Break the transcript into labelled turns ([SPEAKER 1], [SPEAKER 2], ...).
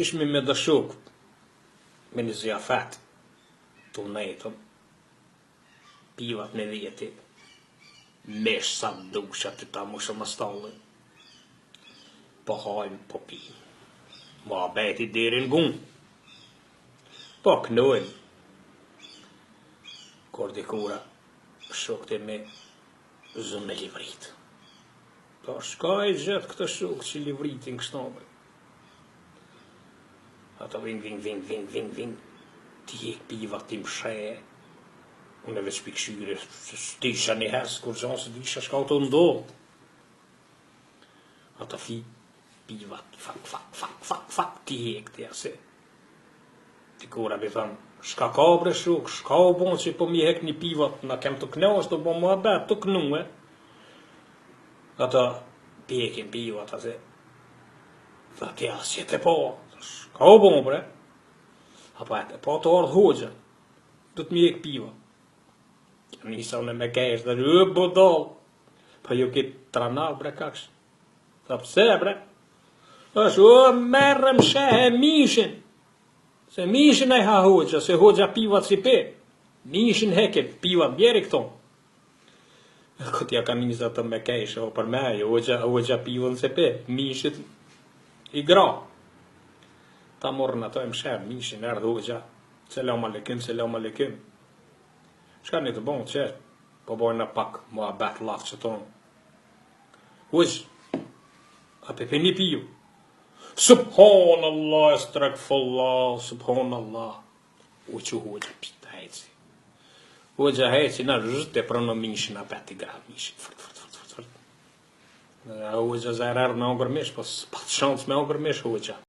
[SPEAKER 1] ishmi me dëshuk, me një zjafet, të nejtëm, pivat në dhjeti, mesh sa dusha të ta mushë më stallin, po hajmë, po pijmë, ma beti deri në gun, po knojmë, kur dikura, shukët e me zënë me livrit. Po shka e gjithë këtë shukë që livritin kështove. Ata vin, ti hek pivat ti msheje. Unë e veç pikëshyre, s'tisha një hes, kur gjanë se disha shka të ndodhë. Ata fi pivat, fak, ti hek ti ase. Ti kura bi thënë, shka ka bre shuk, shka o bon që po mi hek një pivat, na kem të knasht, të bon mua bet, të knu e. Ata pjekin pivat, ase. Tha ti asje te po, shka o bon bre. Apo e te po të ardhë hoxha, du të mi hek pivat. Nisa unë me kesh dhe bodol. Pa ju kitë trana bre kaksh. Tha pse bre? Ashtu merrem shehe mishin. Se mishin e ha hoxha, se hoxha pivat si pe. Mishin heke, pivat bjeri këto. Këtë ja ka nisa të me kesh, o për me, hoxha pivat si pe. Mishit i gra. Ta morën ato e mshem, mishin erdhë hoxha. Selam aleikum. Shka një të bon, që po bojnë pak, mua bet lafë që tonë. Hoxh, a pepe një piju. Subhanallah, estrakfullah, subhanallah. U që hoxha pita heci. Hoxha heci në rëzët e pronë mishin a peti gra mishin. Hoxha zërër me ongërmish, po s'pat shansë me ongërmish hoxha.